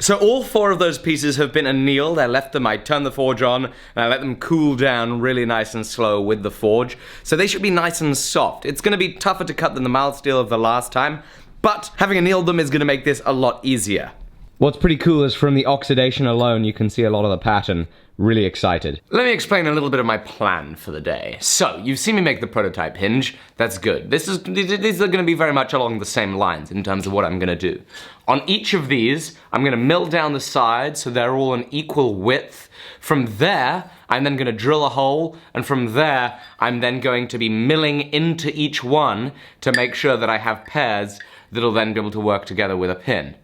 So all 4 of those pieces have been annealed. I left them, I turned the forge on, and I let them cool down really nice and slow with the forge. So they should be nice and soft. It's gonna be tougher to cut than the mild steel of the last time, but having annealed them is gonna make this a lot easier. What's pretty cool is from the oxidation alone, you can see a lot of the pattern. Really excited. Let me explain a little bit of my plan for the day. So, you've seen me make the prototype hinge. That's good. These are gonna be very much along the same lines in terms of what I'm gonna do. On each of these, I'm gonna mill down the sides so they're all an equal width. From there, I'm then gonna drill a hole, and from there, I'm then going to be milling into each one to make sure that I have pairs that'll then be able to work together with a pin.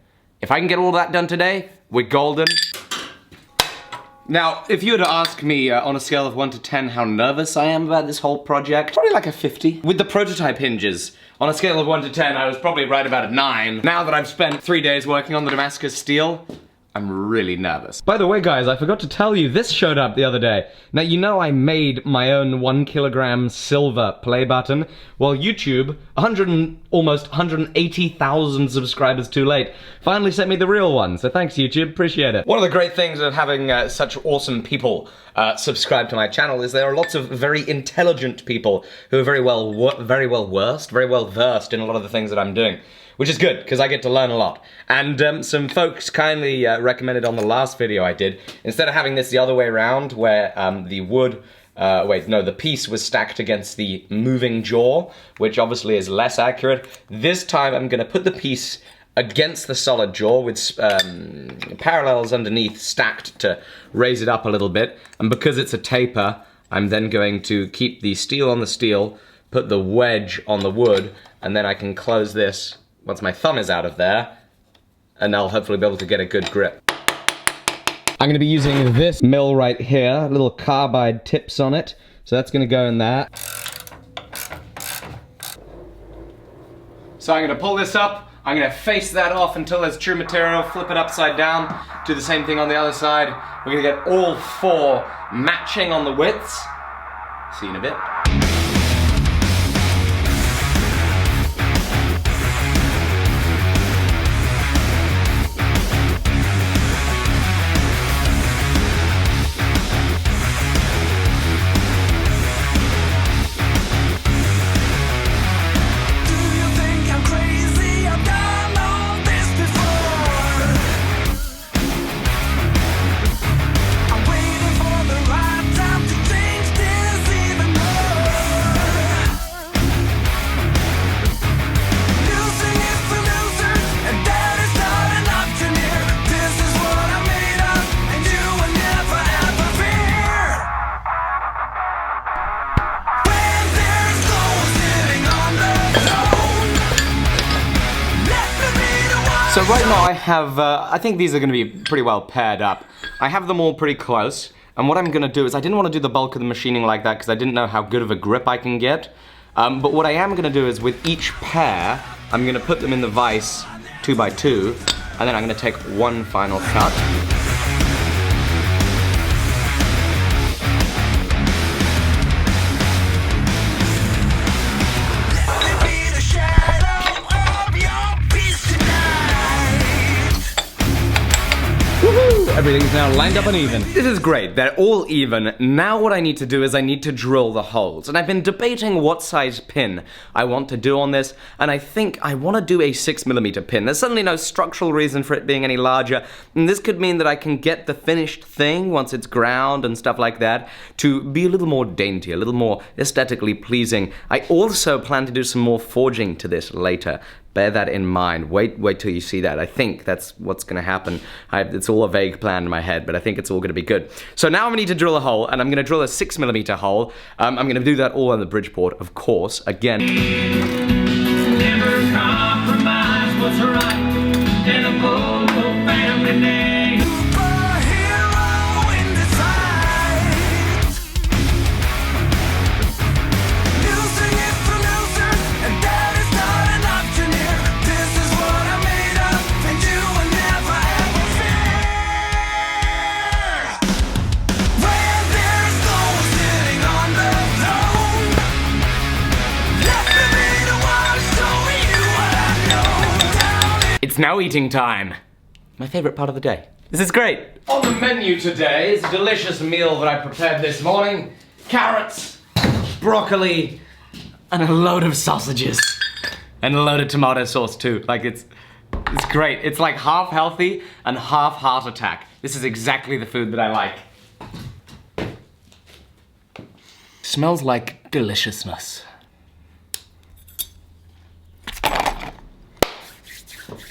If I can get all that done today, we're golden. Now, if you were to ask me on a scale of 1 to 10 how nervous I am about this whole project, probably like a 50. With the prototype hinges, on a scale of 1 to 10, I was probably right about a 9. Now that I've spent 3 days working on the Damascus steel, I'm really nervous. By the way, guys, I forgot to tell you, this showed up the other day. Now, you know I made my own 1 kilogram silver play button. Well, YouTube, almost 180,000 subscribers too late, finally sent me the real one. So thanks, YouTube, appreciate it. One of the great things of having such awesome people subscribe to my channel is there are lots of very intelligent people who are very well versed in a lot of the things that I'm doing. Which is good, because I get to learn a lot. And some folks kindly recommended on the last video I did, instead of having this the other way around, where the piece was stacked against the moving jaw, which obviously is less accurate, this time I'm gonna put the piece against the solid jaw with parallels underneath stacked to raise it up a little bit. And because it's a taper, I'm then going to keep the steel on the steel, put the wedge on the wood, and then I can close this once my thumb is out of there, and I'll hopefully be able to get a good grip. I'm gonna be using this mill right here, little carbide tips on it, so that's gonna go in there. So I'm gonna pull this up, I'm gonna face that off until there's true material, flip it upside down, do the same thing on the other side. We're gonna get all 4 matching on the widths. See you in a bit. So right now I have, I think these are gonna be pretty well paired up. I have them all pretty close, and what I'm gonna do is, I didn't want to do the bulk of the machining like that because I didn't know how good of a grip I can get. But what I am gonna do is, with each pair, I'm gonna put them in the vise 2 by 2, and then I'm gonna take one final cut. Everything's now lined up and even. This is great, they're all even. Now what I need to do is I need to drill the holes. And I've been debating what size pin I want to do on this, and I think I want to do a 6mm pin. There's certainly no structural reason for it being any larger, and this could mean that I can get the finished thing, once it's ground and stuff like that, to be a little more dainty, a little more aesthetically pleasing. I also plan to do some more forging to this later. Bear that in mind. Wait till you see that. I think that's what's gonna happen. It's all a vague plan in my head, but I think it's all gonna be good. So now I'm gonna need to drill a hole, and I'm gonna drill a 6mm hole. I'm gonna do that all on the Bridgeport, of course, again. Never compromise what's right in a Bogle family name. It's now eating time. my favorite part of the day. This is great. On the menu today is a delicious meal that I prepared this morning. Carrots, broccoli, and a load of sausages. And a load of tomato sauce too. Like it's great. It's like half healthy and half heart attack. This is exactly the food that I like. Smells like deliciousness.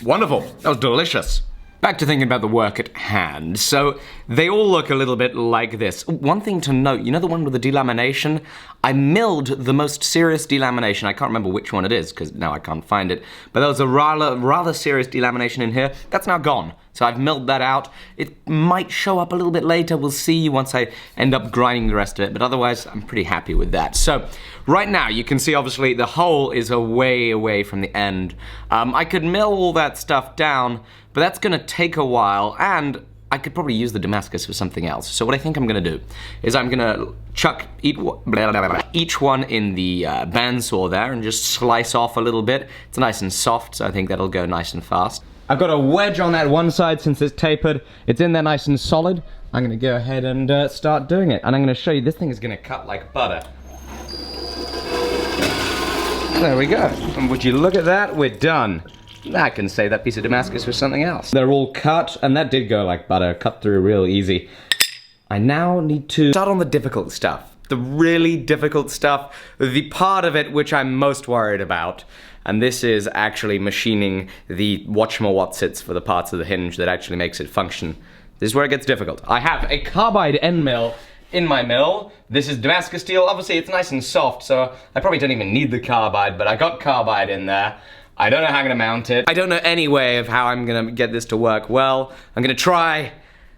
Wonderful, that was delicious. Back to thinking about the work at hand. So they all look a little bit like this. One thing to note, you know the one with the delamination? I milled the most serious delamination. I can't remember which one it is because now I can't find it. But there was a rather serious delamination in here. That's now gone. So I've milled that out. It might show up a little bit later. We'll see once I end up grinding the rest of it. But otherwise, I'm pretty happy with that. So right now, you can see obviously the hole is way away from the end. I could mill all that stuff down, but that's gonna take a while, and I could probably use the Damascus for something else. So what I think I'm gonna do is I'm gonna chuck each one in the bandsaw there and just slice off a little bit. It's nice and soft, so I think that'll go nice and fast. I've got a wedge on that one side since it's tapered. It's in there nice and solid. I'm gonna go ahead and start doing it. And I'm gonna show you, this thing is gonna cut like butter. There we go. And would you look at that? We're done. I can save that piece of Damascus for something else. They're all cut, and that did go like butter, cut through real easy. I now need to start on the difficult stuff. The really difficult stuff, the part of it which I'm most worried about. And this is actually machining the whatchamawhatsits for the parts of the hinge that actually makes it function. This is where it gets difficult. I have a carbide end mill in my mill. This is Damascus steel. Obviously it's nice and soft, so I probably don't even need the carbide, but I got carbide in there. I don't know how I'm gonna mount it. I don't know any way of how I'm gonna get this to work well. I'm gonna try,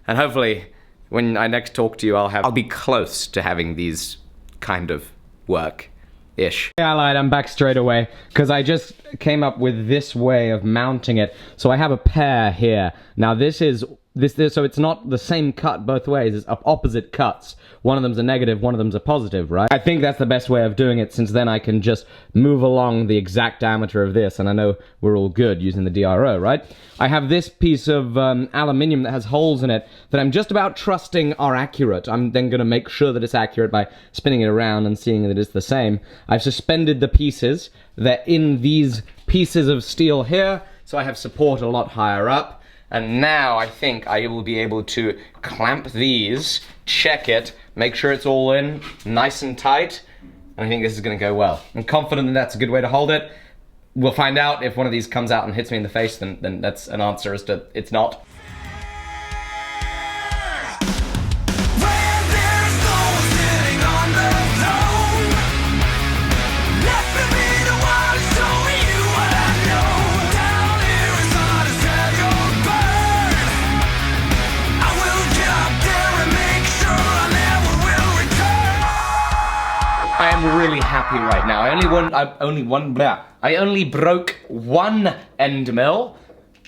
and hopefully when I next talk to you, I'll be close to having these kind of work-ish. Yeah, I lied, I'm back straight away, because I just came up with this way of mounting it. So I have a pair here. Now so it's not the same cut both ways, it's opposite cuts. One of them's a negative, one of them's a positive, right? I think that's the best way of doing it, since then I can just move along the exact diameter of this, and I know we're all good using the DRO, right? I have this piece of aluminium that has holes in it that I'm just about trusting are accurate. I'm then gonna make sure that it's accurate by spinning it around and seeing that it's the same. I've suspended the pieces. They're in these pieces of steel here, so I have support a lot higher up. And now I think I will be able to clamp these, check it, make sure it's all in, nice and tight, and I think this is gonna go well. I'm confident that that's a good way to hold it. We'll find out if one of these comes out and hits me in the face, then that's an answer as to it's not. I am really happy right now. I only broke one end mill,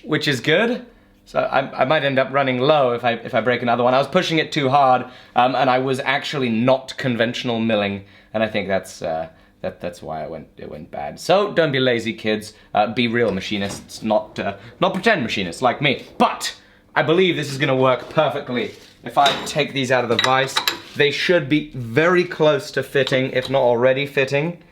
which is good. So I might end up running low if I break another one. I was pushing it too hard, and I was actually not conventional milling, and I think that's why it went bad. So don't be lazy, kids. Be real machinists, not pretend machinists like me. But I believe this is gonna work perfectly. If I take these out of the vise, they should be very close to fitting, if not already fitting.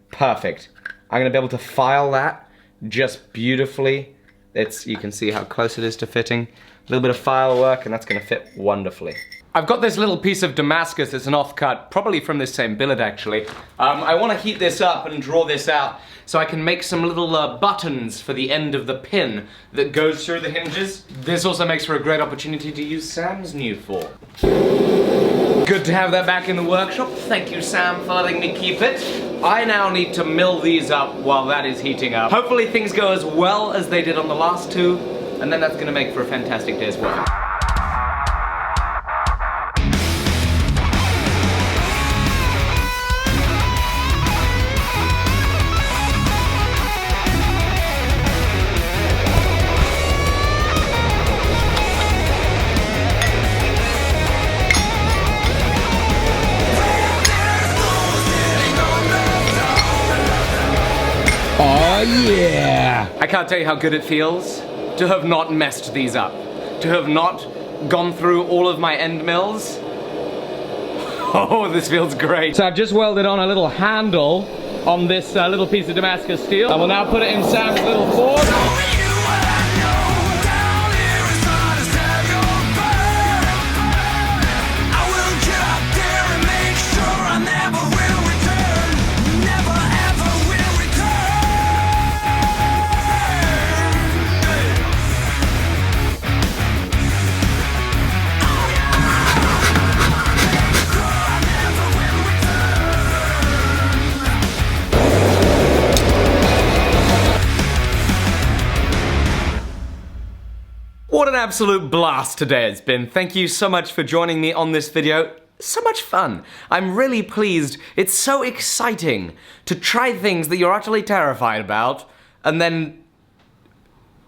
Perfect. I'm gonna be able to file that just beautifully. You can see how close it is to fitting. A little bit of file work, and that's gonna fit wonderfully. I've got this little piece of Damascus that's an offcut, probably from this same billet actually. I want to heat this up and draw this out so I can make some little buttons for the end of the pin that goes through the hinges. This also makes for a great opportunity to use Sam's new fork. Good to have that back in the workshop. Thank you, Sam, for letting me keep it. I now need to mill these up while that is heating up. Hopefully things go as well as they did on the last two, and then that's going to make for a fantastic day's work. Oh yeah! I can't tell you how good it feels to have not messed these up. To have not gone through all of my end mills. Oh, this feels great. So I've just welded on a little handle on this little piece of Damascus steel. I will now put it in Sam's little forge. What an absolute blast today it's been. Thank you so much for joining me on this video. So much fun. I'm really pleased. It's so exciting to try things that you're utterly terrified about, and then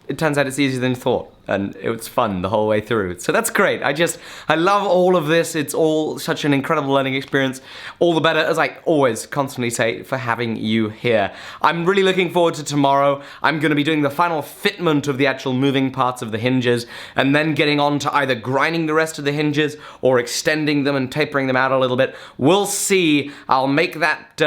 it turns out it's easier than you thought. And it was fun the whole way through. So that's great. I love all of this. It's all such an incredible learning experience. All the better, as I always constantly say, for having you here. I'm really looking forward to tomorrow. I'm gonna be doing the final fitment of the actual moving parts of the hinges, and then getting on to either grinding the rest of the hinges or extending them and tapering them out a little bit. We'll see. I'll make that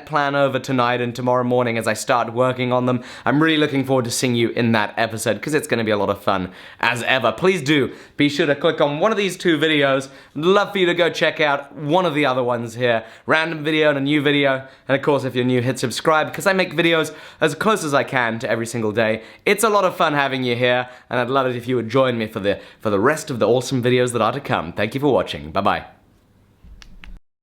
plan over tonight and tomorrow morning as I start working on them. I'm really looking forward to seeing you in that episode, because it's gonna be a lot of fun. As ever. Please do be sure to click on one of these two videos. I'd love for you to go check out one of the other ones here. Random video and a new video. And of course, if you're new, hit subscribe, because I make videos as close as I can to every single day. It's a lot of fun having you here, and I'd love it if you would join me for the rest of the awesome videos that are to come. Thank you for watching. Bye-bye.